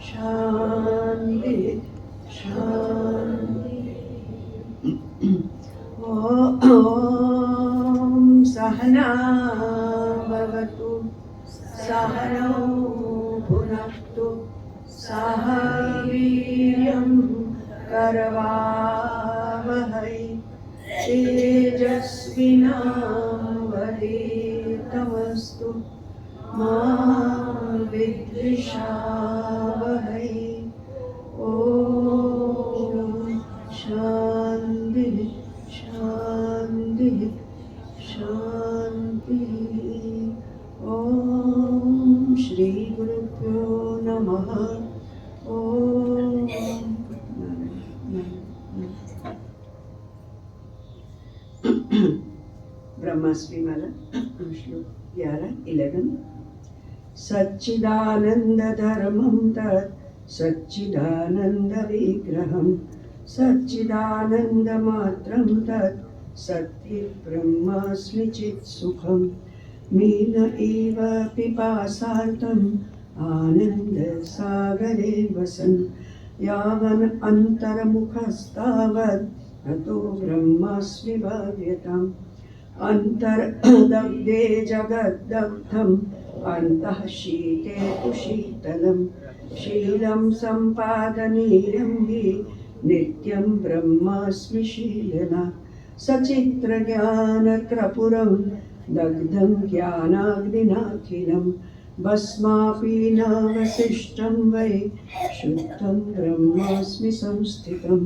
शांति शांति। ओम सहना भवतु सहनौ भुनक्तु सह वीर्यं करवावहै तेजस्विनावधीतमस्तु मा विद्विषावहै। ओम शांति शांति शांति। ओम श्री गुरुभ्यो नमः। ओम ब्रह्मास्मि माला श्लोक 11 सच्चिदानंद धर्मं तत् सच्चिदानंद विग्रहं सच्चिदानंद मात्रं तत् सत्य ब्रह्मास्मि चित्सुखं मीन इव पिपासार्तं आनंद सागरे वसन् यावन् अन्तर्मुखस्तावत् ततो ब्रह्मास्मि भाव्यताम् अन्तर्दग्धे जगद्दग्धम् अन्तः शीते तु शीतलम् शीलं सम्पादनीयं हि नित्यं ब्रह्मास्मि शीलना सचित्रज्ञानत्रपुरं दग्धं ज्ञानाग्निनाखिलं भस्मापि नावशिष्टं वै शुद्धं ब्रह्मास्मि संस्थितं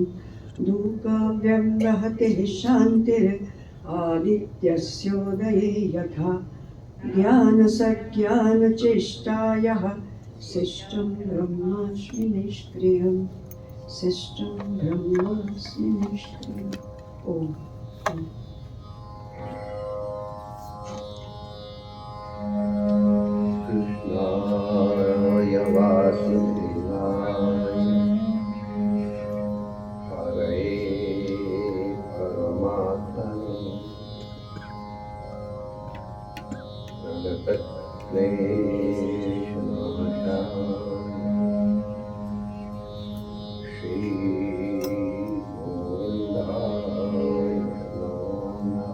दुःखव्यवहतिः शान्तिर् आदित्यस्योदये यथा ज्ञानसज्ञानचेष्टायाः शिष्टं ब्रह्मास्मि निष्क्रियं शिष्टं ब्रह्मास्मि निष्क्रियम्। ओम कृष्णाय वासुदेवाय हरे परमात्मने प्रणतक्लेशनाशाय श्रीगोविन्दाय नमः।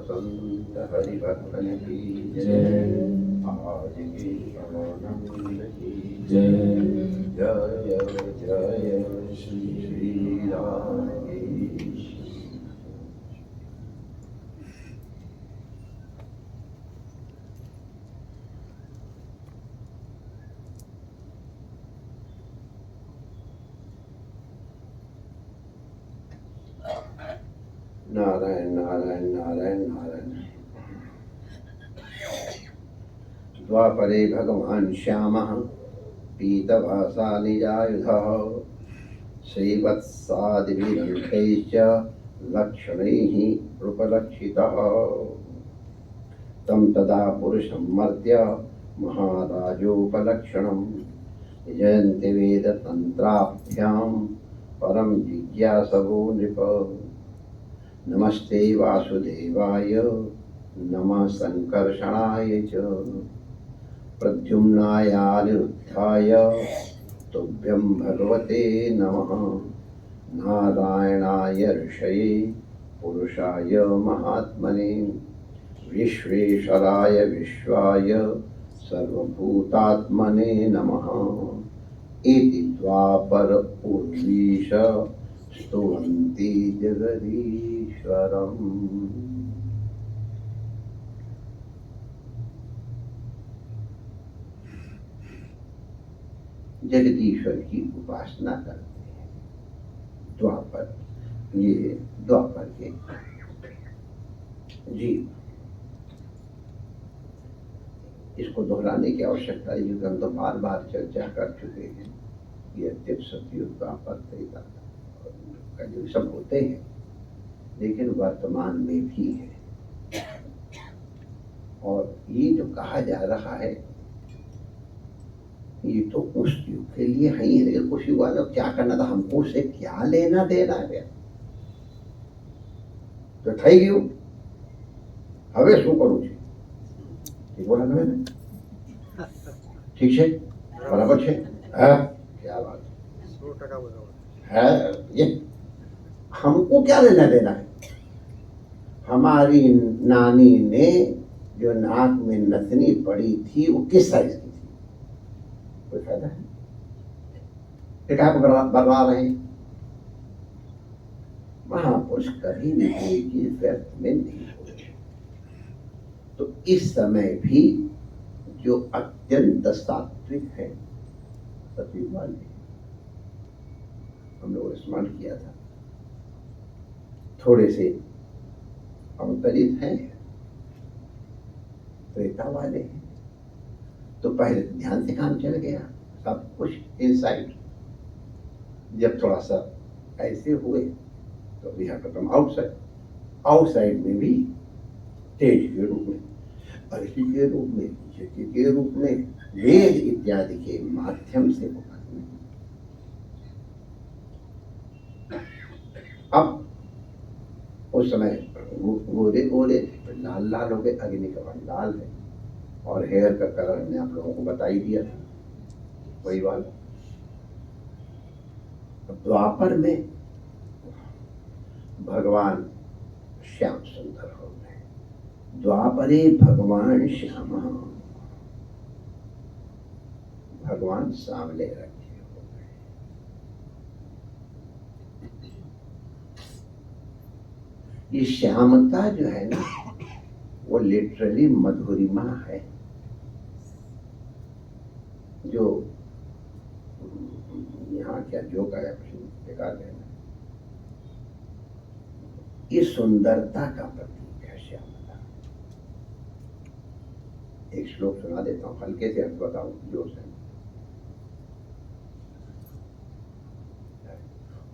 संत हरिभक्तन की जय। आज की परमानंद की जय। जय जय श्री राम की। नारायण नारायण नारायण नारायण। द्वापरे भगवान श्यामः पीतभासा निजायुधः श्रीवत्सादिभिरङ्कैश्च लक्षणैः उपलक्षितः। तं तदा पुरुषं मर्त्य महाराजोपलक्षणं जयन्ति वेदतन्त्राभ्यां परं जिज्ञासवो नृप। नमस्ते वासुदेवाय नमः संकर्षणाय च प्रद्युम्नाय अनिरुद्धाय तुभ्यं भगवते नमः। नारायणाय ऋषये पुरुषाय महात्मने विश्वेश्वराय विश्वाय सर्वभूतात्मने नमः। इति द्वापर पूर्वीश स्तुवन्ति जगदीश्वरम्। जगदीश्वर की उपासना करते हैं। द्वापर, ये द्वापर के जीव, इसको दोहराने की आवश्यकता है, क्योंकि हम तो बार बार चर्चा कर चुके हैं। ये अत्यंत सतयुग द्वापर त्रेता कलयुग सब होते हैं, लेकिन वर्तमान में भी है। और ये जो कहा जा रहा है, ये तो उस युग के लिए है ही, लेकिन उस युग वाला क्या करना था, हमको उससे क्या लेना देना है। तो થઈ ગયું, હવે શું કરવું છે? ठीक बोला ना मैंने? ठीक है, बराबर है। हाँ, क्या बात है? ये हमको क्या लेना देना है? हमारी नानी ने जो नाक में नथनी पड़ी थी, वो किस साइज की थी? कोई फायदा है? फिर आप बरवा रहे हैं। महापुरुष कभी भी कोई चीज व्यर्थ में नहीं होती। तो इस समय भी जो अत्यंत सात्विक है, सतयुग वाले, हम लोग स्मरण किया था, थोड़े से अवतरित हैं, त्रेता वाले हैं। तो पहले ध्यान से काम चल गया, सब कुछ इनसाइड। जब थोड़ा सा ऐसे हुए तो we have to come outside. Outside में भी तेज के रूप में, अर्षि के रूप में, यज्ञ के रूप में, वेद इत्यादि के माध्यम से होगा। अब उस समय गोरे गोरे लाल लाल हो गए, अग्नि का रंग लाल है, और हेयर का कलर हमने आप लोगों को बता ही दिया था, वही बात। द्वापर में भगवान श्याम सुंदर हो गए। द्वापरे भगवान श्याम, भगवान सामने रखे हो गए। ये श्यामता जो है ना, वो लिटरली मधुरिमा है, जो यहाँ क्या जो का बेकार है, ये सुंदरता का प्रतीक है श्यामता। एक श्लोक सुना देता हूँ, हल्के से अर्थ बताऊं जोर से।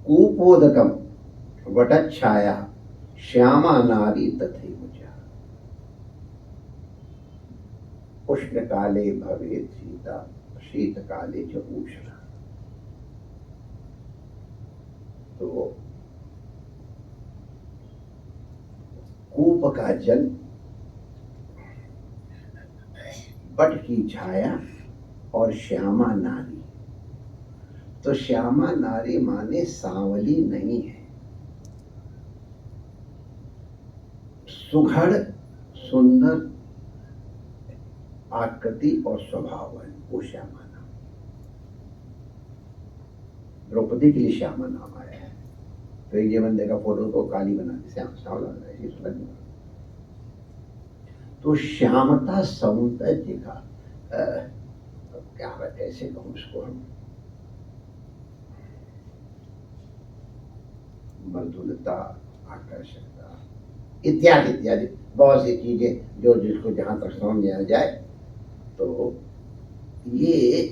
कूपोदकम वटच्छाया श्यामा नारी तथैवच, उष्ण काले भवेत् सीता शीत काले च उष्णा। तो कूप का जल, बट की छाया और श्यामा नारी। तो श्यामा नारी माने सांवली नहीं है, सुघड़ सुंदर आकृति और स्वभाव है, वो श्यामा नाम। द्रौपदी के लिए श्यामा नाम आया है। तो एक जीवन देखा फोटो को काली बना दी, श्याम ऐसी समझ में। तो श्यामता सौंदर्य का क्या कैसे कहूँ इसको हम, मृदुलता, आकर्षकता इत्यादि इत्यादि बहुत सी चीजें जो जिसको जहां तक समझ में आ जाए। तो ये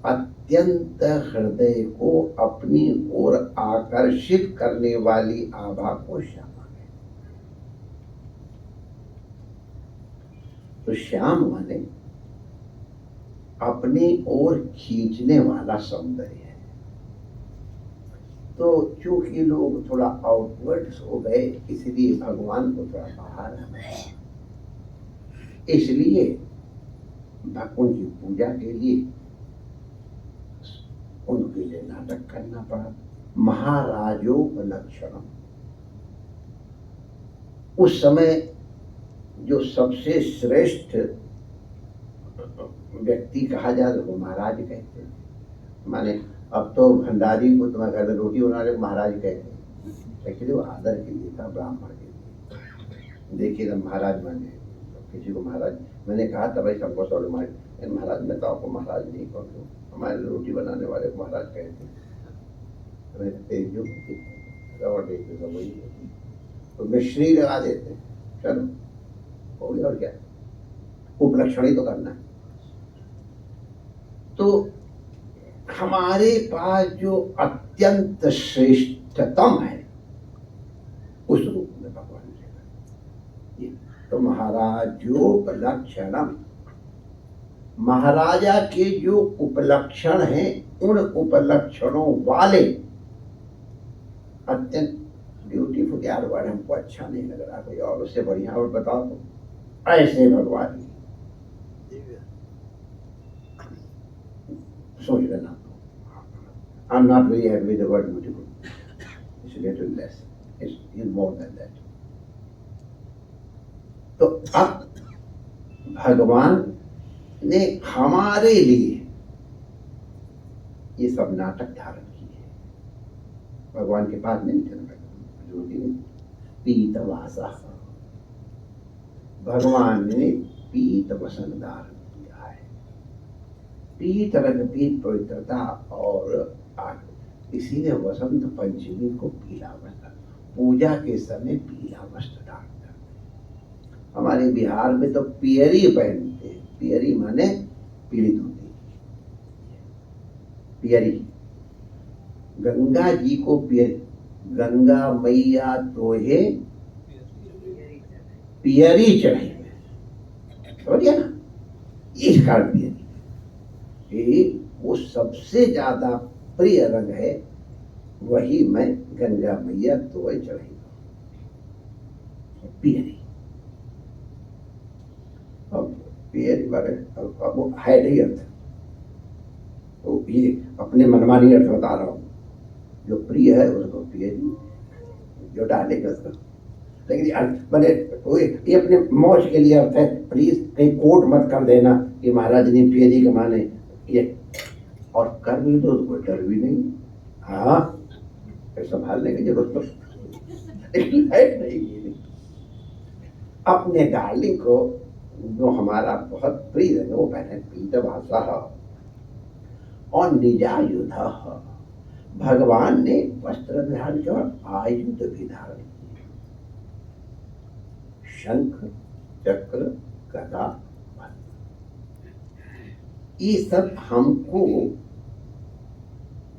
अत्यंत हृदय को अपनी ओर आकर्षित करने वाली आभा को श्यामा है। तो श्याम माने अपनी ओर खींचने वाला सौंदर्य है। तो चूंकि लोग थोड़ा आउटवर्ड्स हो गए, इसलिए भगवान को थोड़ा बाहर रखा, इसलिए उनकी पूजा के लिए उनके लिए नाटक करना पड़ा। महाराजोपलक्षणम, उस समय जो सबसे श्रेष्ठ व्यक्ति कहा जाता वो महाराज कहते हैं। माने अब तो भंडारी को तुम्हारे घर में रोटी बनाने को महाराज कहते हैं, एक्चुअली वो आदर के लिए था, ब्राह्मण के लिए। देखिए ना महाराज माने किसी को महाराज, मैंने कहा था भाई सबको सौर महाराज, मैं तो आपको महाराज नहीं कहूँ, हमारे रोटी बनाने वाले को महाराज कहते हैं। तो मिश्री लगा देते हैं, चलो हो गया, और क्या उपलक्षण ही तो करना है। तो हमारे पास जो अत्यंत श्रेष्ठतम है उस रूप में भगवान जी, तो महाराजोपलक्षणम, महाराजा के जो उपलक्षण हैं उन उपलक्षणों वाले, अत्यंत ब्यूटीफुल, यार वर्ड हमको अच्छा नहीं लग रहा, कोई और उससे बढ़िया और बताओ तो। ऐसे भगवान सोच लेना, I am not very happy with the word beautiful, it's little less, it's more than that. तो अब भगवान ने हमारे लिए ये सब नाटक धारण किए। भगवान के पास नहीं थे पीतवासा, भगवान ने पीत वसन धारण किया है। पीत रंग पीत पवित्रता और आग, इसीलिए वसंत पंचमी को पीला वस्त्र, पूजा के समय पीला वस्त्र डालते हैं। हमारे बिहार में तो पियरी पहनते हैं, पियरी माने पीली धोती, पियरी। गंगा जी को पियरी, गंगा मैया तोहे पियरी चढ़ाई में, समझिए ना, इस कारण पियरी वो सबसे ज्यादा प्रिय रंग है, वही मैं गंगा मैया तोहे चढ़ाई पियरी। अब पियरी बारे अब वो है नहीं अर्थ, तो ये अपने मनमानी अर्थ बता रहा हूँ। जो प्रिय है उसको पियरी, जो डालेगा उसको, लेकिन मैंने ये अपने मौज के लिए अर्थ है, प्लीज कहीं कोट मत कर देना कि महाराज ने पियरी के माने ये, और कर भी दो कोई डर भी नहीं। हाँ संभालने की जरूरत तो नहीं। अपने डार्लिंग को जो हमारा बहुत प्रिय है वो पहने पीतवासा और निजायुध, भगवान ने वस्त्र धारण किया और आयुध भी धारण किया, शंख चक्र गदा, ये सब हमको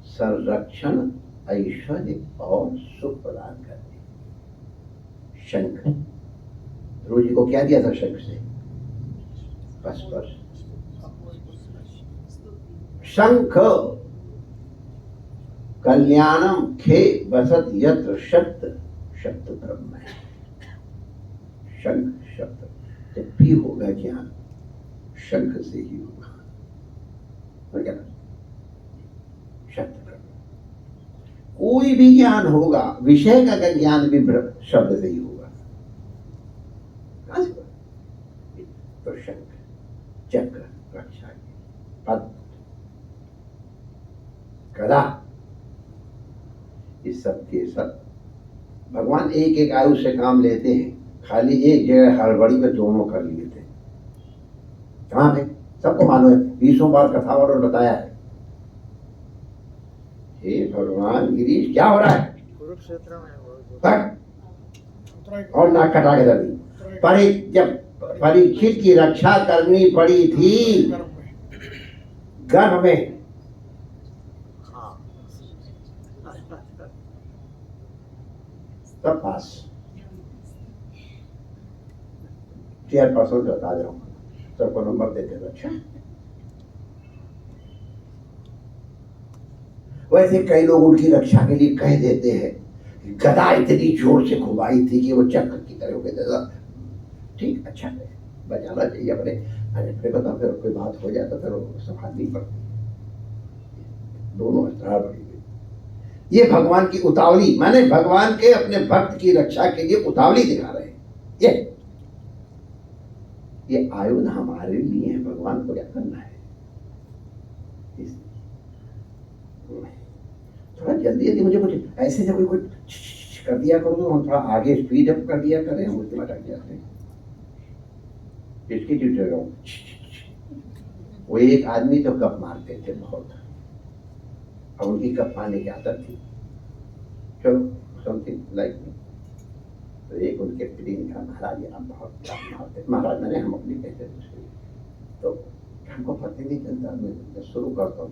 संरक्षण, ऐश्वर्य और सुख प्रदान करते हैं। शंख, ध्रुव जी को क्या दिया था शंख से? स्पर्श। शंख कल्याणम खे बसत यत्र शब्द, शब्द ब्रह्म है। शंख शब्द जब भी होगा ज्ञान शंख से ही होगा, क्या शब्द ब्रह्म। कोई भी ज्ञान होगा, विषय का ज्ञान भी शब्द से ही होगा। रक्षा की, पद, गदा, इस सब के सब भगवान एक एक आयु से काम लेते हैं। खाली एक जगह हड़बड़ी में दोनों कर लिए थे। कहाँ पे सबको मालूम है, 20 बार कथा और बताया है। हे भगवान गिरीश क्या हो रहा है? कुरुक्षेत्र में और नाक कटा के दर्दी जब परीक्षित की रक्षा करनी पड़ी थी गर्भ में, तब पास चेयरपर्सन से बता जाऊंगा, सबको नंबर देते थे। अच्छा वैसे कई लोग उनकी रक्षा के लिए कह देते हैं गदा इतनी जोर से घुमाई थी कि वो चक्र की तरह हो गया। ठीक, अच्छा है, बचाना चाहिए अपने अपने को, तो फिर कोई बात हो जाए तो फिर संभालनी पड़ती। दोनों अस्त्राल बड़ी गई। ये भगवान की उतावली, माने भगवान के अपने भक्त की रक्षा के लिए उतावली दिखा रहे हैं। ये आयुध हमारे लिए है, भगवान को क्या करना है। थोड़ा जल्दी जल्दी मुझे कुछ ऐसे जब कोई कर दिया करो तो हम थोड़ा आगे स्पीड अप कर दिया करें, हम उसमें अटक जाते हैं। इसकी ड्यूटी रहो। वो एक आदमी तो कप मारते थे बहुत, अब उनकी कप मारने की आदत थी। चलो समथिंग लाइक मी। तो एक उनके प्रिय था, महाराज आप बहुत कप मारते। महाराज मैंने हम अपनी कहते थे, तो हमको पता नहीं चलता। मैं शुरू करता हूँ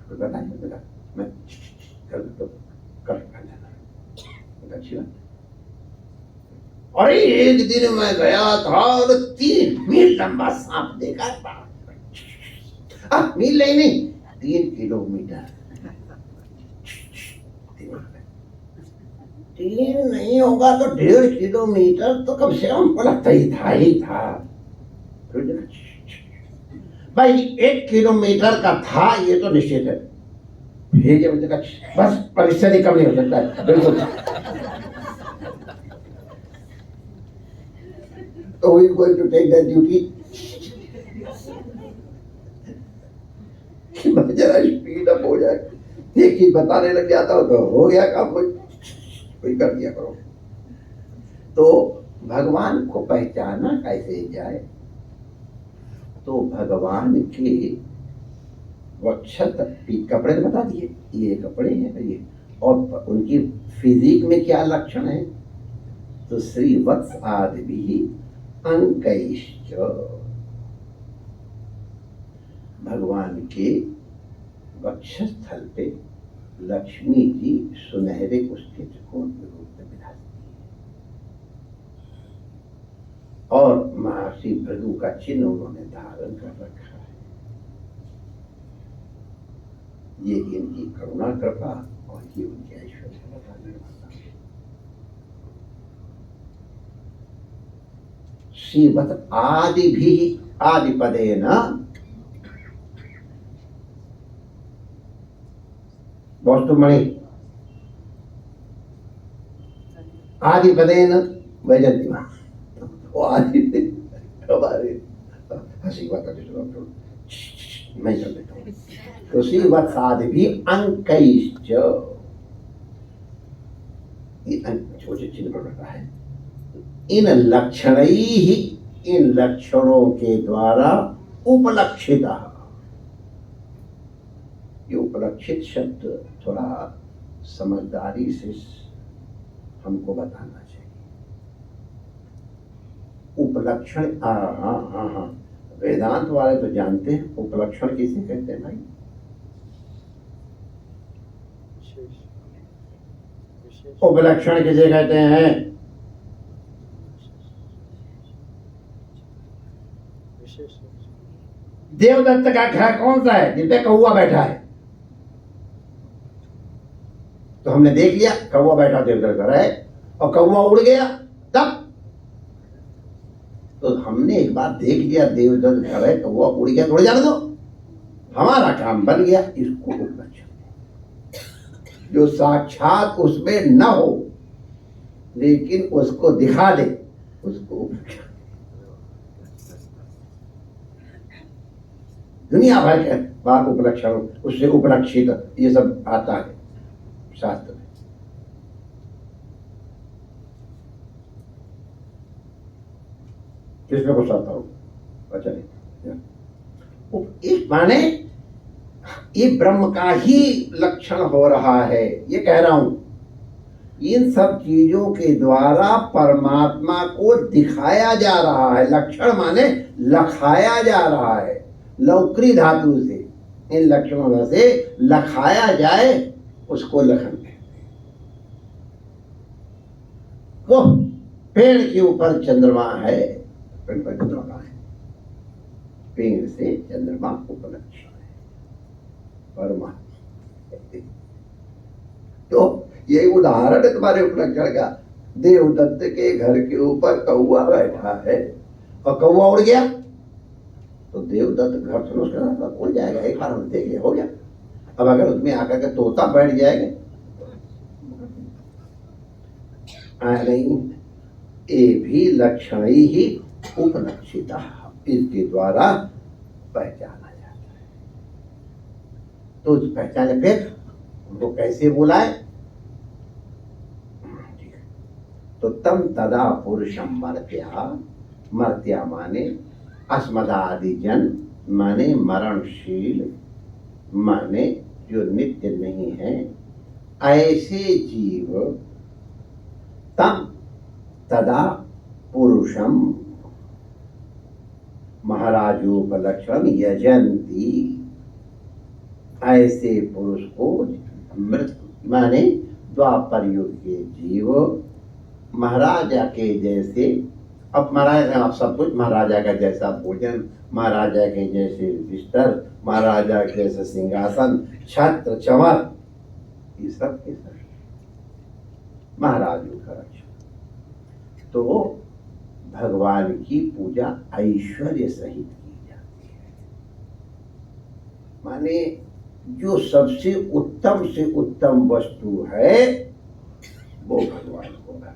तो बताइए मैं कर तो कर लेना अच्छी बात। अरे एक दिन मैं गया था और 3 मील लंबा सांप देखा था। मील नहीं 3 किलोमीटर। 3 नहीं होगा तो 1.5 किलोमीटर तो कम से कम लगता ही था। भाई 1 किलोमीटर का था ये तो निश्चित है। बस परिस्थिति कम नहीं हो सकता है, बिल्कुल। तो we going to take that duty कि मैं जरा स्पीड अप हो जाए, एक चीज बताने लग जाता हो तो हो गया काम, कोई कर दिया करो। तो भगवान को पहचाना कैसे जाए? तो भगवान के वक्षत कपड़े तो बता दिए, ये कपड़े हैं ये, और उनकी फिजिक में क्या लक्षण है? तो श्रीवत्स आदि अंकैश्च, भगवान के वक्षस्थल पे लक्ष्मी जी सुनहरे उसके त्रिकोण के रूप में विराजती है, और महर्षि भृगु का चिन्ह उन्होंने धारण कर रखा है। ये इनकी करुणा कृपा और ये उनकी ऐश्वर्य बताने वाला है। श्रीवत आदि भी आदिपदे न वस्तुमणि आदिपदे न वैजंती, वो आदि हमारे हंसी बात मैं कर देता हूँ। तो श्रीवत्सादि भी अंकैश्च, ये अंक छोटे चिन्ह पर रखा है। इन लक्षण ही, इन लक्षणों के द्वारा उपलक्षिता। ये उपलक्षित शब्द थोड़ा समझदारी से हमको बताना चाहिए। उपलक्षण, हाँ, वेदांत वाले तो जानते हैं उपलक्षण किसे कहते हैं भाई? उपलक्षण किसे कहते हैं? देवदत्त का घर कौन सा है जिसपे कौवा बैठा है? तो हमने देख लिया कौवा बैठा देवदत्त घर है, और कौवा उड़ गया तब तो हमने एक बार देख लिया देवदत्त घर है, कौवा उड़ गया, थोड़े जाने दो, हमारा काम बन गया। इसको उपलक्षण, जो साक्षात उसमें न हो लेकिन उसको दिखा दे, उसको उपलक्षण। दुनिया भर के बार उपलक्षण, उससे उपलक्षित, ये सब आता है शास्त्र में। किसमें कुछ आता हो? अच्छा नहीं, इस माने ये ब्रह्म का ही लक्षण हो रहा है, ये कह रहा हूं। इन सब चीजों के द्वारा परमात्मा को दिखाया जा रहा है। लक्षण माने लखाया जा रहा है, लौकरी धातु से इन लक्षणों से लखाया जाए, उसको लखन कहते हैं। वो पेड़ के ऊपर चंद्रमा है, पेड़ पर चंद्रमा है, पेड़ से चंद्रमा उपलक्षण है परमात्मा। तो यही उदाहरण है तुम्हारे उपलक्षण का। देवदत्त के घर के ऊपर कौआ बैठा है और कौआ उड़ गया तो देवदत्त घर से उसके साथ उड़ जाएगा। एक बार हम देख लिया, हो गया। अब अगर उसमें आकर के तोता बैठ जाएगा, नहीं, ये भी लक्षण ही उपलक्षित, इसके द्वारा पहचाना जाता है। तो उस पहचाने फिर उनको कैसे बुलाए? तो तम तदा पुरुषम मर्त्या, मर्त्या माने अस्मदादि जन, माने मरणशील, माने जो नित्य नहीं है, ऐसे जीव तम तदा पुरुषम महाराजोपलक्षण यजंती, ऐसे पुरुष को मृत माने द्वापर युग के जीव महाराजा के जैसे, अब महाराज आप सब कुछ, महाराजा का जैसा भोजन, महाराजा के जैसे बिस्तर, महाराजा के जैसे सिंहासन, छत्र चमर, ये सब के सब महाराजों का रक्षण। तो भगवान की पूजा ऐश्वर्य सहित की जाती है, माने जो सबसे उत्तम से उत्तम वस्तु है वो भगवान को है।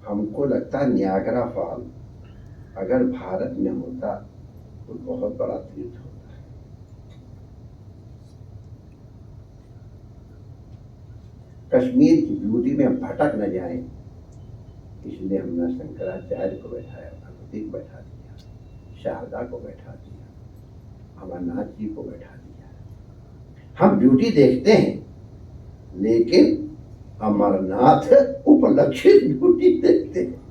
हमको लगता है नियाग्रा फॉल अगर भारत में होता तो बहुत बड़ा तीर्थ होता है। कश्मीर की ब्यूटी में भटक न जाए, इसलिए हमने शंकराचार्य को बैठाया, भगवती को बैठा दिया, शारदा को बैठा दिया, अमरनाथ जी को बैठा दिया। हम ब्यूटी देखते हैं लेकिन अमरनाथ उपलक्षित ब्यूटी देखते हैं।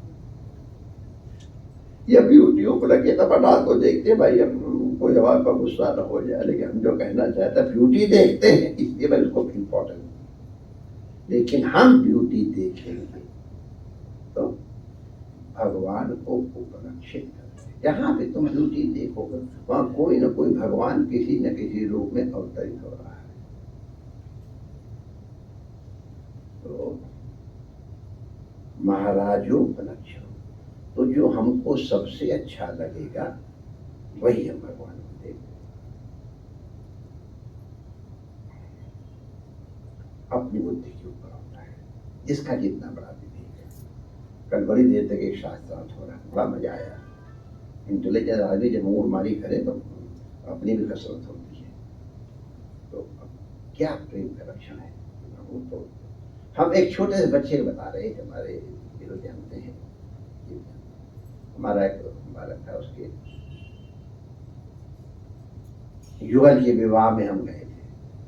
यह ब्यूटी उपलक्षित अमरनाथ को देखते, भाई हम कोई जवाब का गुस्सा न हो जाए, लेकिन हम जो कहना चाहते हैं ब्यूटी देखते हैं, इसलिए मैं इसको इम्पोर्टेंट। लेकिन हम ब्यूटी देखेंगे तो भगवान को उपलक्षित करते हैं। जहाँ पे तुम ब्यूटी देखोगे वहाँ कोई न कोई भगवान किसी न किसी रूप में अवतरित हो रहा है। तो महाराजोपलक्षण, तो जो हमको सबसे अच्छा लगेगा वही हम भगवान को देखें। अपनी बुद्धि के ऊपर होता है, जिसका जितना बड़ा विवेक है। कल बड़ी देर तक एक शास्त्रार्थ हो रहा है, बड़ा मजा आया। इंटेलिजेंट आदमी जब मूड मारी करे तो अपनी भी कसरत होती है। तो क्या प्रेम का लक्षण है? तो हम एक छोटे से बच्चे को बता रहे थे, हमारे जो जानते हैं, हमारा एक बालक था, उसके युगल के विवाह में हम गए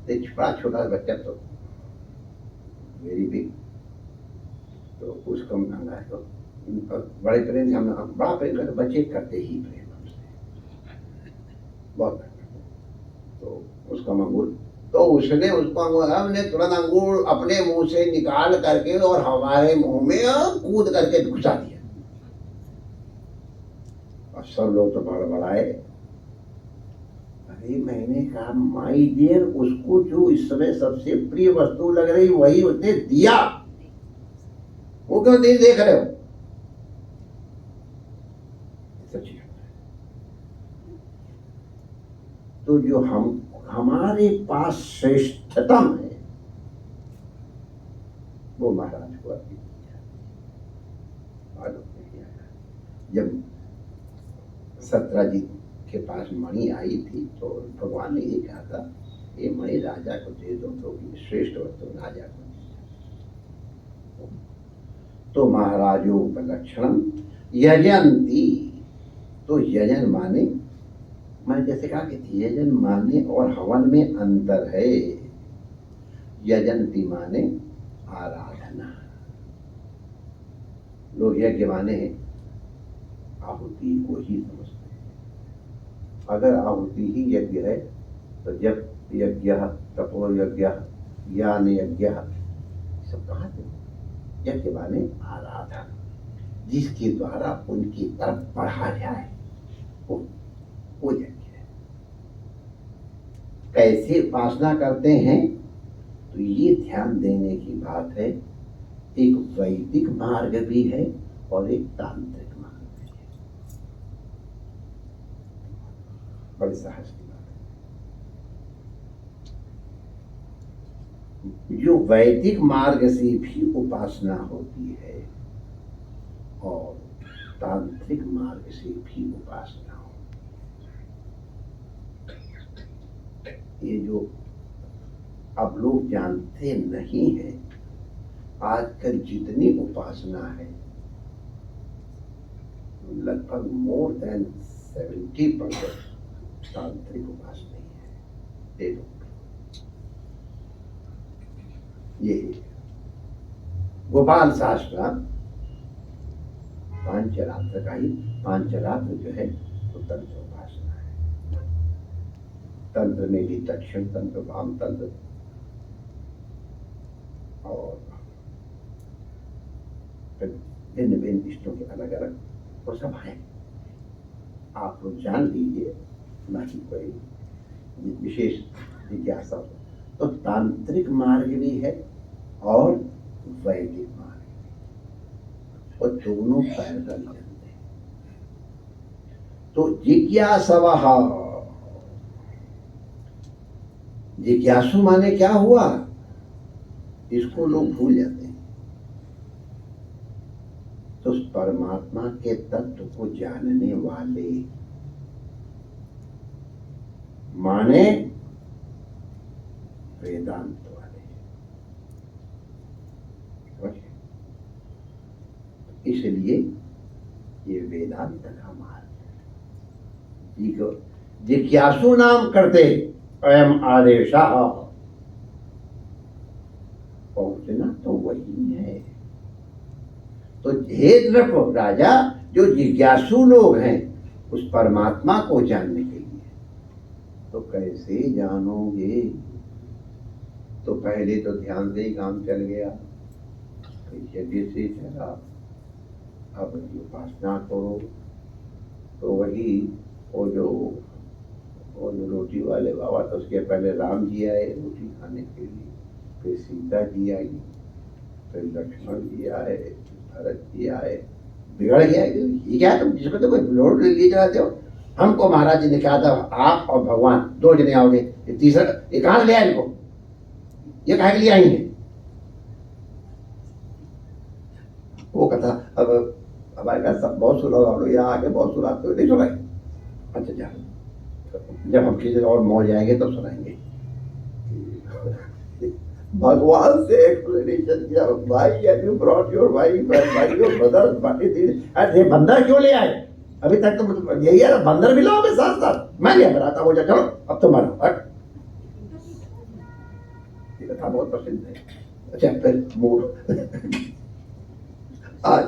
थे। एक बड़ा छोटा सा बच्चा, तो वेरी बिग, तो उसको महंगा है, तो बड़े प्रेम से हम बड़ा प्रेम करते, बच्चे करते ही प्रेम हमसे बहुत करते। तो उसका अंगूर, तो उसने उसको हमने तुरंत अंगूर अपने मुंह से निकाल करके और हमारे मुंह में कूद करके घुसा दिया। और सब लोग तो बड़बड़ाए। अरे मैंने कहा माई डियर, उसको जो इस समय सबसे प्रिय वस्तु लग रही वही उसने दिया, वो क्यों नहीं देख रहे हो? सच्ची। तो जो हम हमारे पास श्रेष्ठतम है वो महाराज को अर्पित किया। जब सत्यजीत के पास मणि आई थी तो भगवान ने ये कहा था, ये मणि राजा को दे दो, तो श्रेष्ठ वस्तु राजा को। तो महाराजोपलक्षणम यजंती, तो यजन माने, मैंने जैसे कहा कि यजन माने और हवन में अंतर है। यजंती माने आराधना। लोग यज्ञ माने आहुति को ही समझते हैं। अगर आहुति ही यज्ञ है तो जब यज्ञ, तपो यज्ञ, ज्ञान यज्ञ, सब कहाँ थे? यज्ञ माने आराधना, जिसके द्वारा उनकी तरफ बढ़ा जाए, वो यज्ञ है। कैसे उपासना करते हैं तो ये ध्यान देने की बात है। एक वैदिक मार्ग भी है और एक तांत्रिक मार्ग भी है। बड़े साहस की बात है। जो वैदिक मार्ग से भी उपासना होती है और तांत्रिक मार्ग से भी उपासना होती है। ये जो अब लोग जानते नहीं हैं, आजकल जितनी उपासना है लगभग मोर देन 70% तांत्रिक उपासना ही है। देखो ये गोपाल शास्त्र पांचरात्र का ही, पांचरात्र जो है वो तंत्र उपासना है। तंत्र में भी दक्षिण तंत्र, वाम तंत्र और भिन्न भिन्न इष्टों के अलग अलग वो सब हैं। आप लोग जान लीजिए, ना कि कोई विशेष जिज्ञासा हो। तो तांत्रिक मार्ग भी है और वैदिक मार्ग भी, और दोनों पैरल चलते हैं। तो जिज्ञासवः, जिज्ञासु माने क्या हुआ, इसको लोग भूल जाते हैं। तो उस परमात्मा के तत्व को जानने वाले माने वेदांत वाले। इसलिए ये वेदांत का मार्ग है। जिज्ञासु नाम करते अयम आदेशा, पहुंचना तो वही है। तो हे नृप राजा, जो जिज्ञासु लोग हैं उस परमात्मा को जानने के लिए, तो कैसे जानोगे? तो पहले तो ध्यान से ही काम चल गया, यज्ञ से चला, अब उपासना करो। तो वही वो जो रोटी वाले बाबा, तो उसके पहले राम जी आए रोटी खाने के लिए, फिर सीता जी आई, फिर लक्ष्मण जी आए, भरत जी आए। बिगड़ गया ये क्या, तुम जिसको तो कोई लोड लिए चलाते हो। हमको महाराज जी ने कहा था आप और भगवान दो जने आओगे, ये तीसरा ये कहाँ ले आए इनको, ये कहाँ के लिए आई है? वो कथा अब हमारे पास सब बहुत सुना, हम लोग यहाँ आके बहुत सुनाते हो, नहीं सुनाए? अच्छा जा, जब हम किसी और मौज जाएंगे तब सुनाएंगे। भगवान से एक्सप्लेनेशन किया, भाई you brought your wife and your brother, अरे बंदर क्यों ले आए? अभी तक तो यही है, बंदर भी लाओगे साथ साथ? मैं नहीं बनाता वो, चलो अब तुम मानो। ये कथा बहुत प्रसिद्ध है। अच्छा फिर मूड आज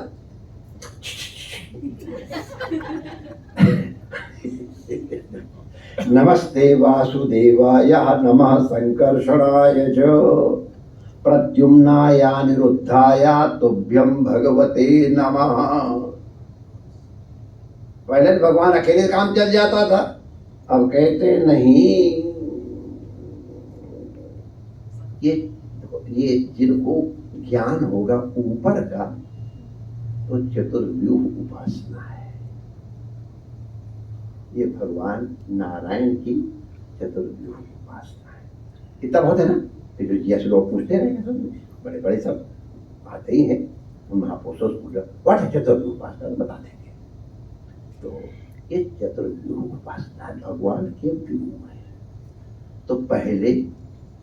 नमस्ते वासुदेवाय नमः संकर्षणाय च प्रद्युम्नाय अनिरुद्धाय तुभ्यं भगवते नमः। पहले भगवान अकेले काम चल जाता था, अब कहते नहीं, ये जिनको ज्ञान होगा ऊपर का, तो चतुर्व्यूह उपासना है। ये भगवान नारायण की चतुर्व्यूह उपासना है। इतना बहुत है ना, जो जैसे लोग पूछते रहे बड़े बड़े सब आते ही हैं, उन महापुरुषों से पूछा व्हाट है चतुर्व्यूह उपासना, बता देंगे। तो ये चतुर्व्यूह उपासना भगवान के व्यूह है। तो पहले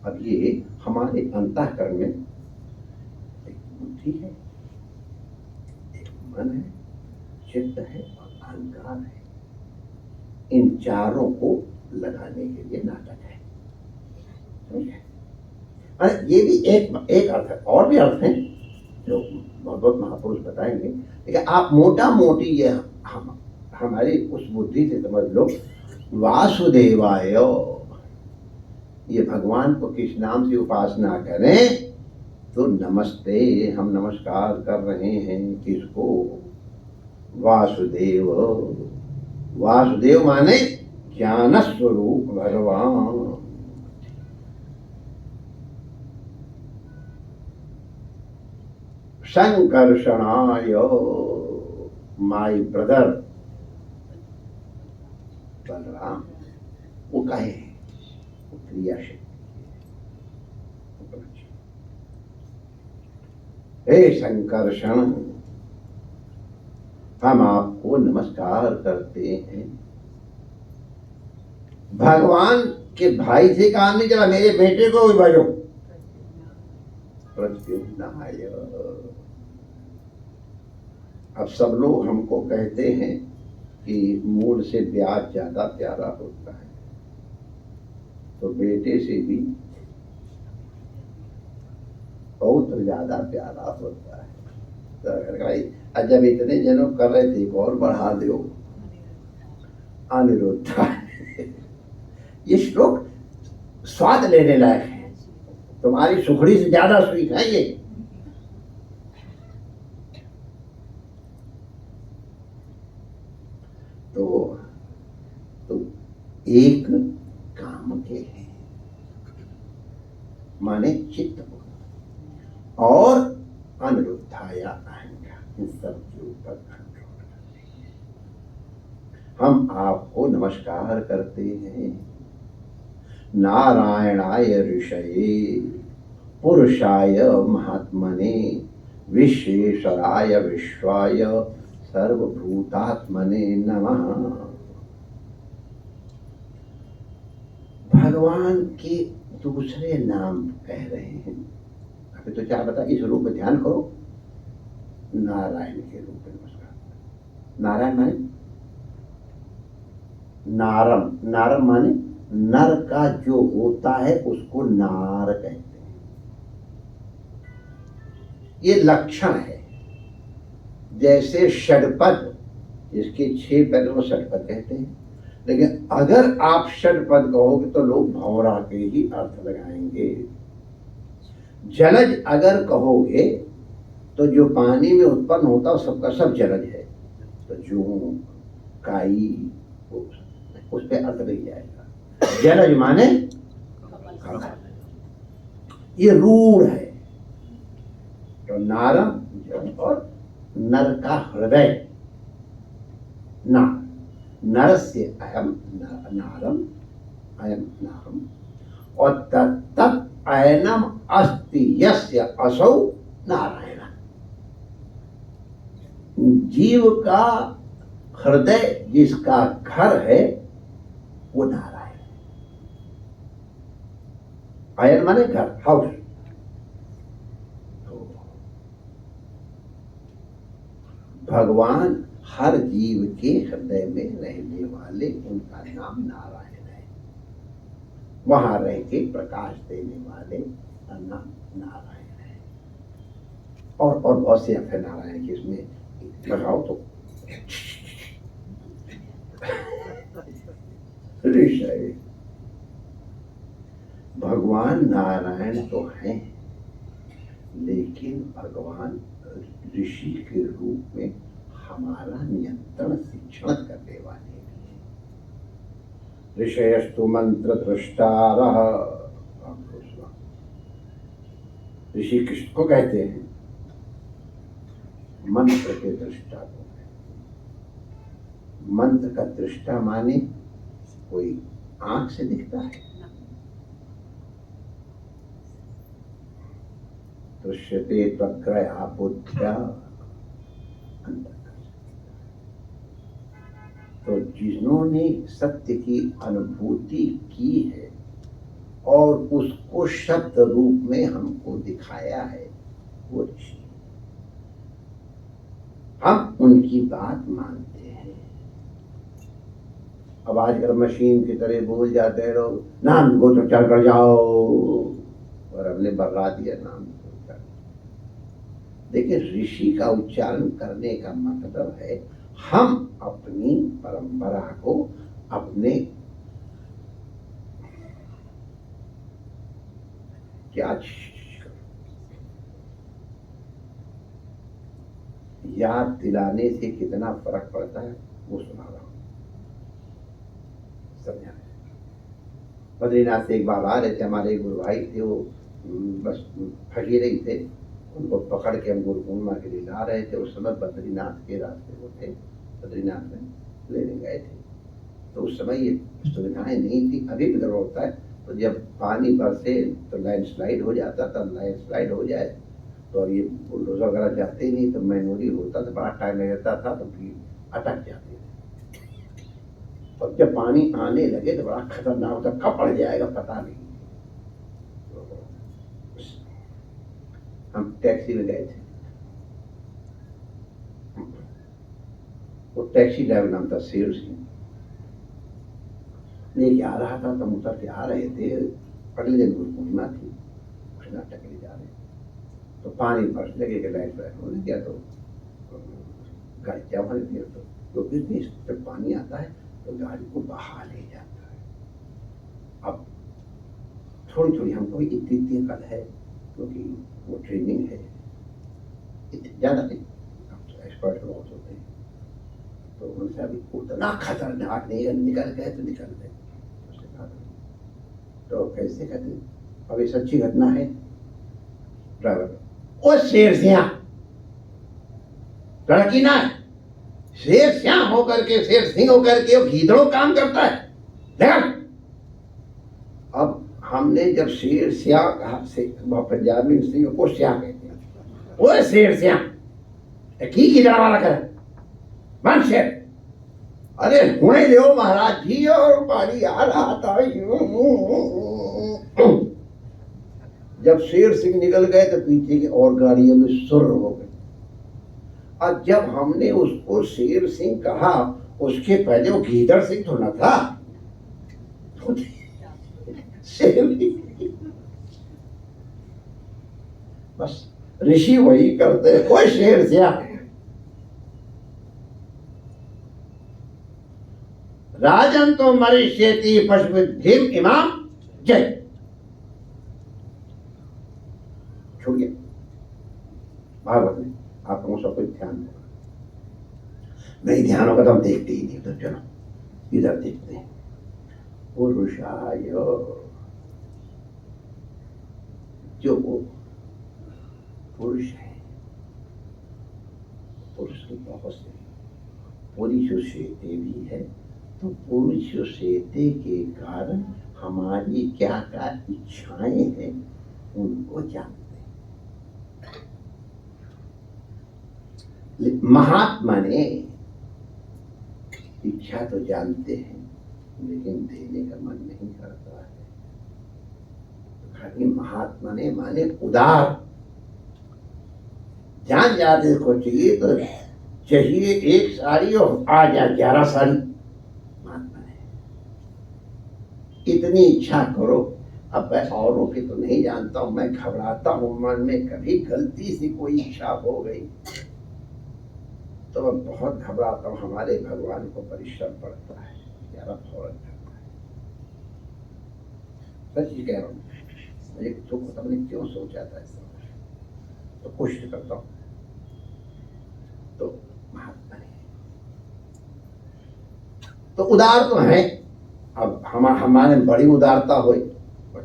अब ये हमारे अंतःकरण में एक बुद्धि है, एक मन है, चित्त है और अहंकार है। इन चारों को लगाने के लिए नाटक है। समझ गए? अरे ये भी एक अर्थ है, और भी अर्थ हैं जो बहुत महापुरुष बताएंगे, लेकिन आप मोटा मोटी ये हमारी उस बुद्धि से समझ लो। वासुदेवाय, ये भगवान को किस नाम से उपासना करें तो नमस्ते, हम नमस्कार कर रहे हैं किसको? वासुदेव। वासुदेव माने ज्ञान स्वरूप भगवान। संकर्षणाय, माय ब्रदर बलराम, वो कहे वो क्रिया शक्ति। हे संकर्षण, हम आपको नमस्कार करते हैं। भगवान के भाई से काम नहीं चला, मेरे बेटे को भी भाइयों प्रत्युम्नाय। अब सब लोग हमको कहते हैं कि मूल से ब्याज ज्यादा प्यारा होता है, तो बेटे से भी बहुत ज्यादा प्यारा होता है। तो भाई जब इतने जनों कर रहे थे और बढ़ा दो अनिरुद्ध। ये श्लोक स्वाद लेने लायक है, तुम्हारी सुखड़ी से ज्यादा स्वीट है ये। तो एक काम के हैं माने चित्त को, और अनिरुद्धाया अहंकार, इन सब के ऊपर कंट्रोल करते हैं। हम आपको नमस्कार करते हैं। नारायणाय ऋषये पुरुषाय महात्मने विश्वेश्वराय विश्वाय सर्वभूतात्मने नमः। भगवान के दूसरे नाम कह रहे हैं। अभी तो क्या बता, इस रूप में ध्यान करो। नारायण के रूप में नमस्कार। नारायण माने नारम, नारम माने नर का जो होता है उसको नार कहते हैं। ये लक्षण है। जैसे षडपद, इसके 6 पैर को षडपद कहते हैं, लेकिन अगर आप षडपद कहोगे तो लोग भौरा के ही अर्थ लगाएंगे। जलज अगर कहोगे तो जो पानी में उत्पन्न होता है सबका सब जलज है, तो जूं काई उस पे अर्थ नहीं जाएगा। जलज माने ये रूढ़ है। तो नारम जल और नर का हृदय नार, नर से अयम नारम, अयम नारम, और तत् अयनम अस्ति यस्य असौ नारायण। जीव का हृदय जिसका घर है वो नारायण है। अयन माने घर, हाउस। तो भगवान हर जीव के हृदय में रहने वाले, उनका नाम नारायण है। वहां रह के प्रकाश देने वाले का नाम नारायण है। और बहुत से अक्षर नारायण के इसमें लगाओ तो ऋषय। भगवान नारायण तो हैं, लेकिन भगवान ऋषि के रूप में हमारा नियंत्रण शिक्षण करने वाले भी हैं। ऋषयस्तु मंत्र दृष्टारः। ऋषि किसको कहते हैं? मंत्र के दृष्टा को। मंत्र का दृष्टा माने कोई आंख से दिखता है? दृश्यते त्वग्रया बुद्ध्या, अंतःकरण से। तो जिन्होंने सत्य की अनुभूति की है और उसको शब्द रूप में हमको दिखाया है, वो ऋषि। हम उनकी बात मानते हैं। अब आजकल मशीन की तरह बोल जाते हैं लोग, नाम को तो चल कर जाओ, और हमने बर्रा दिया नाम को चल। देखिए, ऋषि का उच्चारण करने का मतलब है हम अपनी परंपरा को, अपने क्या याद दिलाने से कितना फर्क पड़ता है वो सुना रहा हूं। समझा? बद्रीनाथ से एक बार आ रहे थे, हमारे गुरु भाई थे, वो बस फंसी रही थे, उनको पकड़ के हम गुरु पूर्णिमा के लिए ला रहे थे। उस समय बद्रीनाथ के रास्ते वो थे, बद्रीनाथ में लेने गए थे। तो उस समय ये सुविधाएं नहीं थी, अभी भी जरूर होता है। तो जब पानी बरसे तो लैंडस्लाइड हो जाता, तब लैंडस्लाइड हो जाए तो ये बुलडोजर वगैरह जाते नहीं, तो मैनुअली होता तो बड़ा टाइम लग जाता था, तो फिर अटक जाते थे। और जब पानी आने लगे तो बड़ा खतरनाक होता, कब पड़ जाएगा पता नहीं। तो हम टैक्सी में गए थे, वो टैक्सी ड्राइवर नाम था शेर सिंह, लेके आ रहा था। तो उतर के आ रहे थे, अगले दिन गुरु पूर्णिमा थी, कुछ नाटक ले जा रहे, तो पानी बरस लगे कि लाइट ब्रेक होने दिया, तो गाड़ी क्या भर दिया। तो क्योंकि जब पानी आता है तो गाड़ी को बहा ले जाता है। अब थोड़ी थोड़ी हमको इतनी अकल है, क्योंकि वो ट्रेनिंग है, इतनी ज्यादा नहीं, एक्सपर्ट बहुत होते हैं। तो उनसे अभी उतना खतरनाक नहीं है, निकल गए तो निकल गए। तो कैसे कहते, अब ये सच्ची घटना है। ड्राइवर, ओ शेर सिंह, लड़की ना है, शेर सिंह होकर के, शेर सिंह होकर के वो गीदड़ों काम करता है, देखा। अब हमने जब शेर सिंह कहा, से पंजाबी सिंह को सिंह कहते हैं, वो शेर सिंह की गीदड़ा वाला कर मन शेर। अरे हुए ले महाराज जी, और पानी आ रहा था। जब शेर सिंह निकल गए तो पीछे की और गाड़ियों में सुर हो गए। और जब हमने उसको शेर सिंह कहा, उसके पहले वो गीदड़ सिंह थोड़ा था, बस ऋषि वही करते, कोई शेर सिंह। राजन तो मरिष्यति पशुद्धिम इमाम जय। छूट गया भागवत में, आप लोगों सब कुछ ध्यान होगा, नहीं ध्यान होगा तो हम देखते ही नहीं। तो चलो इधर देखते हैं। पुरुषाय, जो वो पुरुष है, पुरुष की बहुत से पुरुष सेते भी है। तो पुरुष सेते के कारण हमारी क्या क्या इच्छाएं हैं उनको जानते हैं। महात्मा ने इच्छा तो जानते हैं, लेकिन देने का मन नहीं करता है। खाली महात्मा ने माने उदार, जान जाते इसको चाहिए तो चाहिए एक साड़ी और आ जाए 11 साड़ी। महात्मा ने इतनी इच्छा करो। अब मैं औरों की तो नहीं जानता हूं, मैं घबराता हूं मन में, कभी गलती से कोई इच्छा हो गई तो मैं बहुत घबराता हूं। हमारे भगवान को परिश्रम पड़ता है, ग्यारह फौरन करता है। सच ही कह रहा हूं, मुझे तो पता नहीं क्यों सोचा था ऐसा, तो कोशिश करता हूं। तो महात्मा ने तो उदार तो है। अब हमारे बड़ी उदारता हुई,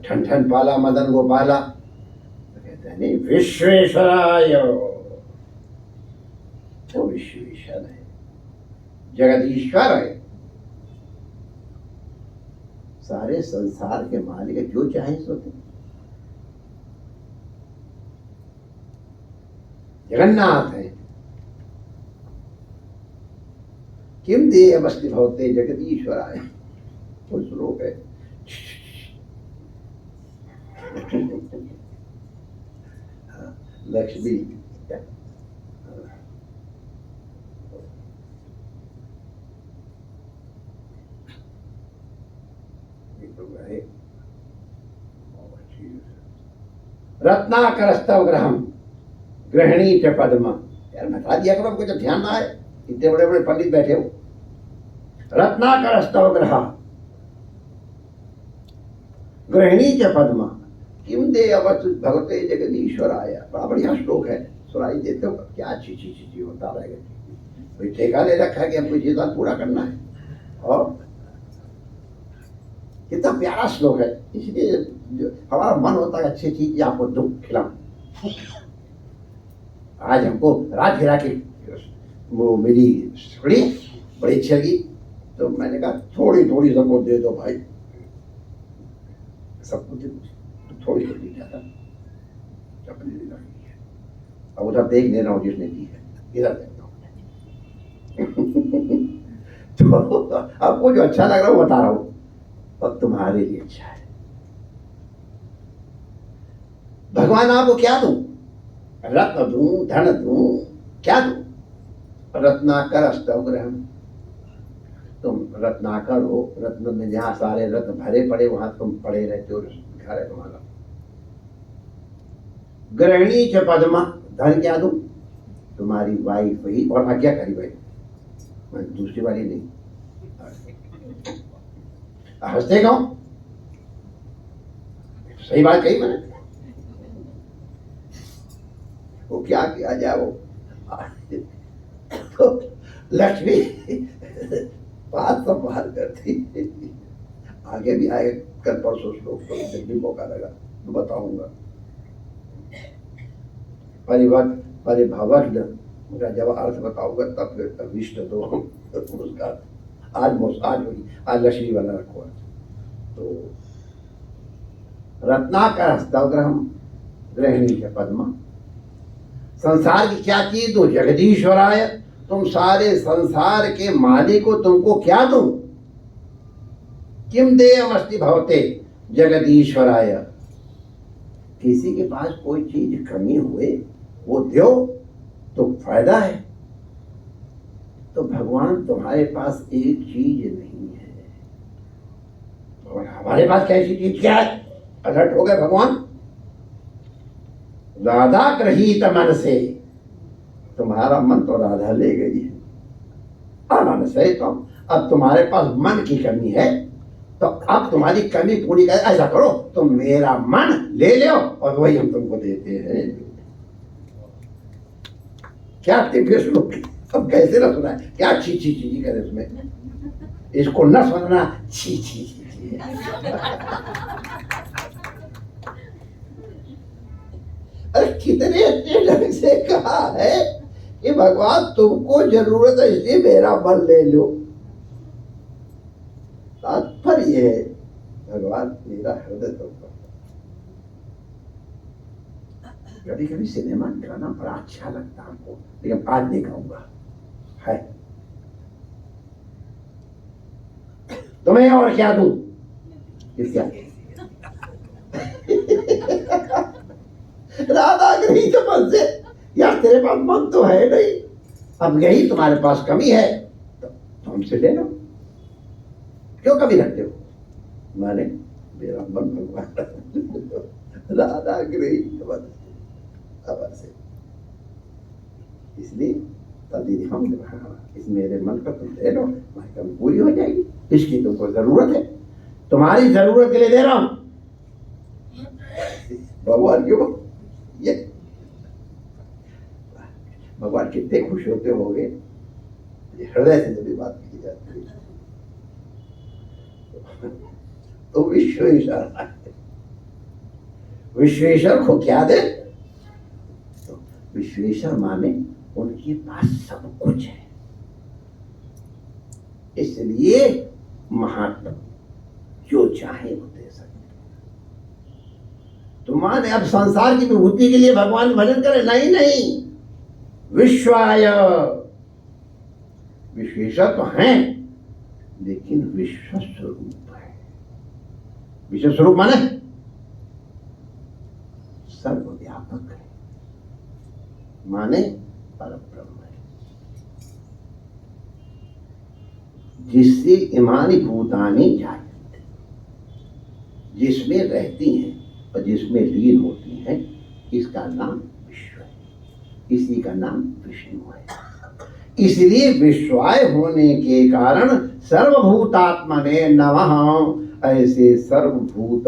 ठन ठन पाला मदन गोपाला, तो कहते हैं नहीं विश्वेश्वराय, वो विश्वेश्वर है, जगदीश्वर है, सारे संसार के मालिक, जो चाहे सो दे। जगन्नाथ है, किम देयमस्ति भवते जगदीश्वराय, वो श्लोक है। लक्ष्मी रत्नाकरस्तव ग्रहम गृहिणी च पद्म। यार बता दिया करो, आपको जब ध्यान ना आए, इतने बड़े बड़े पंडित बैठे हो। रत्नाकरस्तव ग्रह गृहिणी च पद्म किम दे अवतु भगवते जगदीश्वराय। बड़ा बढ़िया श्लोक है, सुनाई देते हो क्या ची ची ची ची होता रहेगा। कोई ठेका ले रखा है कि हमको चीज़ पूरा करना है। और कितना प्यारा श्लोक है, इसलिए हमारा मन होता है अच्छी चीज आपको दुख खिलाऊं। आज हमको रात गिरा के वो मेरी थोड़ी बड़ी अच्छी लगी, तो मैंने कहा थोड़ी थोड़ी सबको दे दो भाई, सबको दे दो, थोड़ी थोड़ी ज्यादा अपने लिए रखी है। अब उधर देख ले रहा हूँ जिसने दी है, इधर देखता हूँ। तो आपको जो अच्छा लग रहा है वो बता रहा हूँ, और तुम्हारे लिए अच्छा है। भगवान आपको क्या दूं? रत्न दूं, धन दूं, क्या दूं? रत्नाकर अष्टव ग्रहम। तुम रत्नाकर हो, रत्न में जहां सारे रत्न भरे पड़े वहां तुम पड़े रहते हो, घर है तुम्हारा। गृहिणी च पद्मा, धन क्या दूं? तुम्हारी वाइफ ही, और आज्ञाकारी वाइफ, मैं दूसरी वाली नहीं। हंसते क्यों? सही बात कही मैंने। वो क्या किया जाए, वो तो लक्ष्मी बात संभाल करती। आगे भी आए, कल परसों श्लोक को जब भी मौका लगा तो बताऊंगा। परिवक्त परिभवग्न, मेरा जब अर्थ बताऊंगा तब फिर विष्ट दो उसका। आज लक्ष्मी वाला रखो। तो रत्नाकर हस्तग्रहम गृहिणी के पद्मा। संसार की क्या चीज दो? जगदीश्वराय, तुम सारे संसार के मालिक को, तुमको क्या दूं? किम देयमस्ति भवते जगदीश्वराय। किसी के पास कोई चीज कमी हुए वो दो तो फायदा है। तो भगवान तुम्हारे पास एक चीज नहीं है, और हमारे पास कैसी चीज क्या है? अलर्ट हो गए भगवान। राधा गृहीत मन से, तुम्हारा मन तो राधा ले गई है। मन से तो अब तुम्हारे पास मन की कमी है, तो अब तुम्हारी कमी पूरी कर, ऐसा करो तुम मेरा मन ले लो और वही हम तुमको देते हैं। क्या दिव्य श्लोक, अब कैसे ना सुना है, क्या छी छी छी करे उसमें, इसको न सुनना छी छी छी। अरे कितने अच्छे ढंग से कहा है कि भगवान तुमको जरूरत है इसलिए मेरा मन ले लो। तात्पर्य है भगवान मेरा हृदय तुमको। कभी कभी सिनेमा दिखाना बड़ा अच्छा लगता है हमको, लेकिन आज नहीं कहूंगा है। तुम्हें और क्या दूं? क्या राधा गृहीत मन से, यार तेरे पास मन तो है नहीं, अब यही तुम्हारे पास कमी है तो हमसे ले लो। क्यों कमी रखते हो? माने मेरा मन भगवान राधा गृहीत मन से, इसलिए तभी हम इस मेरे मन का तुम दे लो, तुम्हारी कमी पूरी हो जाएगी। इसकी तुमको जरूरत है, तुम्हारी जरूरत के लिए दे रहा हूं। भगवान क्यों ये, भगवान कितने खुश होते होंगे हृदय से जब बात की जाती है। तो विश्वेश्वर को क्या दे? तो विश्वेश्वर माने उनके पास सब कुछ है, इसलिए महात्मा जो चाहे वो दे सकते। तो माने अब संसार की विभूति के लिए भगवान भजन करे? नहीं नहीं, विश्वाय, विशेषत्व तो हैं, लेकिन विश्व स्वरूप है। विश्व स्वरूप माने सर्वव्यापक है, माने परब्रह्म है। जिससे इमानी भूतानी जायते, जिसमें रहती हैं और जिसमें लीन होती हैं, इसका नाम विश्व है, इसी का नाम विष्णु है। इसलिए विश्वाय होने के कारण सर्वभूतात्मने नमः। ऐसे सर्वभूत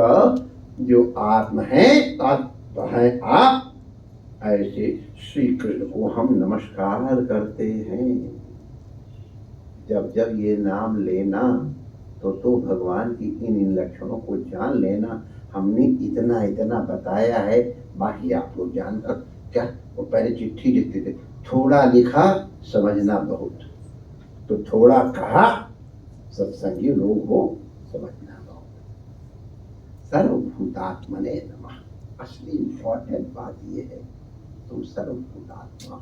जो आत्मा है, तत्व है आप, ऐसे श्री कृष्ण को हम नमस्कार करते हैं। जब जब ये नाम लेना तो भगवान की इन लक्षणों को जान लेना। हमने इतना इतना बताया है, बाकी आप लोग जानकर क्या, वो पहले चिट्ठी लिखते थे, थोड़ा लिखा समझना बहुत, तो थोड़ा कहा सत्संगी लोग हो समझना बहुत। सर्वभूतात्मने नमः। असली इंपॉर्टेंट बात ये है, तुम सर्वभूतात्मा।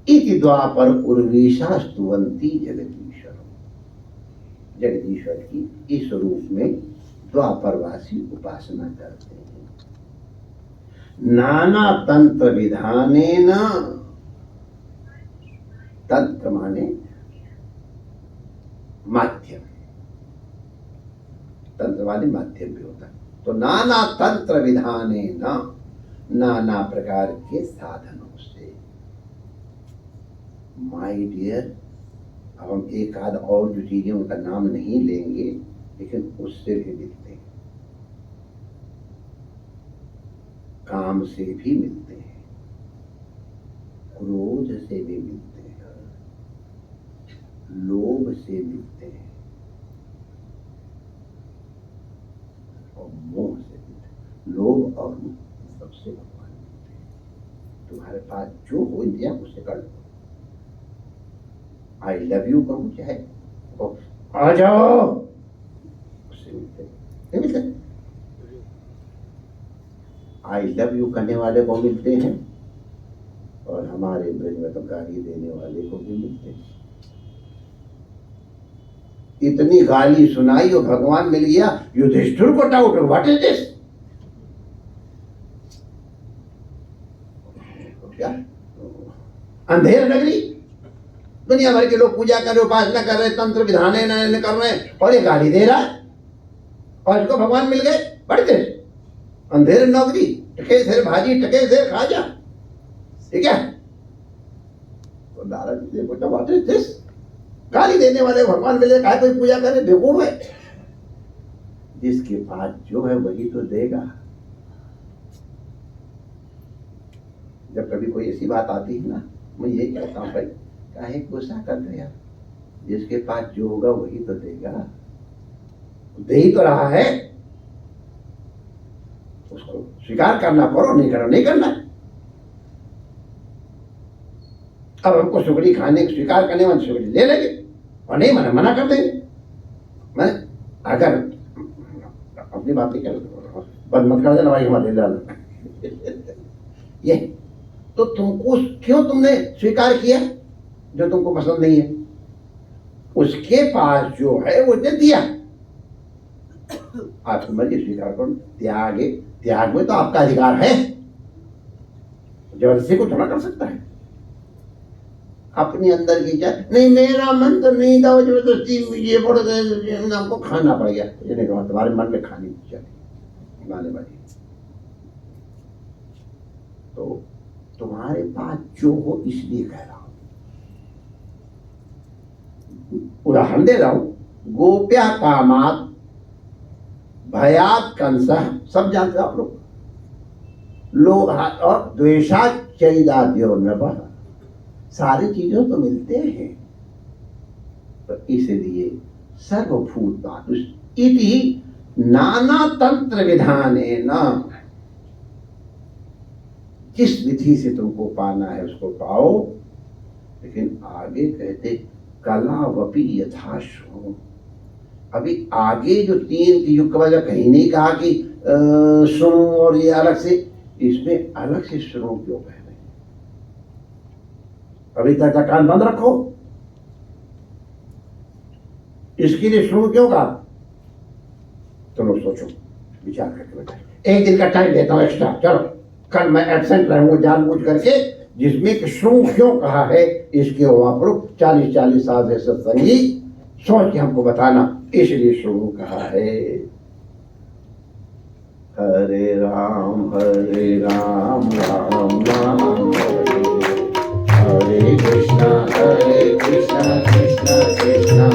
इति द्वापर उर्वेशा स्तुवंती जगदीश्वर। जगदीश्वर की इस रूप में द्वापरवासी उपासना करते हैं। नाना तंत्र विधानेन, तंत्र माने माध्यम, तंत्र वाले माध्यम भी होता है। तो नाना तंत्र विधानेन, नाना प्रकार के साधनों से। माय डियर, अब हम एक आध और जो चीजें उनका नाम नहीं लेंगे, लेकिन उससे भी मिलते हैं। काम से भी मिलते हैं, क्रोध से भी मिलते हैं, लोभ से मिलते हैं और मोह से मिलते हैं। लोभ और मोह सबसे भगवान मिलते हैं। तुम्हारे पास जो हो इंतजाम उससे कर लो। आई लव यू कहूँ चाहे आ जाओ, उससे मिलते हैं, मिलते हैं। आई लव यू करने वाले को मिलते हैं, और हमारे ब्रज में तो गाली देने वाले को भी मिलते हैं। इतनी गाली सुनाई और भगवान मिल गया। युधिष्ठिर को डाउट, व्हाट इज दिस? क्या अंधेर नगरी, दुनिया भर के लोग पूजा कर रहे, उपासना कर रहे, तंत्र विधान कर रहे हैं, और ये गाली दे रहा है, और इसको भगवान मिल गए। What is this? अंधेर नौकरी, टके से भाजी, टके से खाजा, ठीक है। तो नारद जी ने पूछा, व्हाट इज दिस? गाली देने वाले भगवान मिले, काहे कोई पूजा करे? बेवकूफ है। जिसके पास जो है वही तो देगा। जब कभी कोई ऐसी बात आती है ना, मैं यही कहता हूँ, भाई काहे गुस्सा कर रहे यार, जिसके पास जो होगा वही तो देगा। दे ही तो रहा है, उसको स्वीकार करना, करो, नहीं करो नहीं करना। अब हमको सुगड़ी खाने को स्वीकार करने वाले सुगड़ी ले लेंगे, और नहीं मना कर देंगे। मैं अगर अपनी बात नहीं कर, बंद मत कर देना भाई, हमारे डालना ये तो तुमको क्यों तुमने स्वीकार किया जो तुमको पसंद नहीं है? उसके पास जो है वो दे दिया, आप मर्जी स्वीकार करो। त्याग में तो आपका अधिकार है, जबरदस्ती को थोड़ा कर सकता है। अपने अंदर की क्या, नहीं मेरा मन तो नहीं था, जबरदस्ती ये बोल हमको खाना पड़ गया, ये नहीं कहा तुम्हारे मन में खानी चाहिए माने वाली। तो तुम्हारे पास जो हो इसलिए कह रहा हूं, उदाहरण दे रहा हूं। गोप्या कामात भयात कंसः, सब जानते हो आप लोग। लोभात और द्वेषात चैदाद्यो नभः, सारी चीजों तो मिलते हैं। तो इसलिए सर्वभूत इति नाना तंत्र विधानेन, जिस विधि से तुमको पाना है उसको पाओ। लेकिन आगे कहते कलावपि यथाश्रम। अभी आगे जो 3 की युग का वजह कहीं नहीं कहा कि श्रुम और ये अलग से, इसमें अलग से श्रुम क्यों कह रहे हैं? अभी तक का कान बंद रखो। इसके लिए शुरू क्यों कहा? चलो सोचो, विचार करके बताइए। एक दिन का टाइम देता हूं एक्स्ट्रा। चलो कल मैं एब्सेंट रहूंगा जानबूझ करके, जिसमें कि शुरू क्यों कहा है इसके वापरो 40-40 साल से सत्संगी सोच के हमको बताना, इसलिए शुरू कहा है। हरे राम राम राम हरे कृष्णा कृष्णा कृष्णा हरे हरे।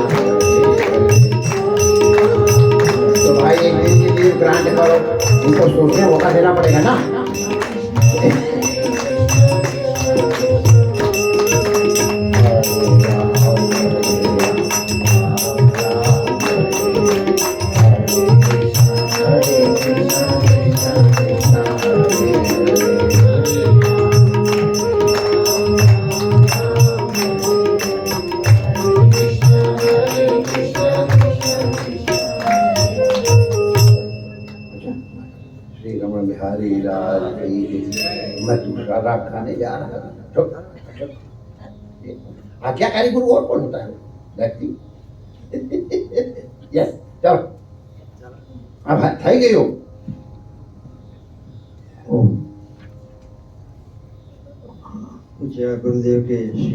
तो भाई एक दिन के लिए ग्रांट करो, उनको सोचने मौका देना पड़ेगा ना। श्री रमण बिहारी लाल की जय। मैं दूसरा राग खाने जा रहा था। आज्ञाकारी गुरु और कौन होता है? व्यक्ति। यस चलो अब થઈ ગયું। पूज्य गुरुदेव के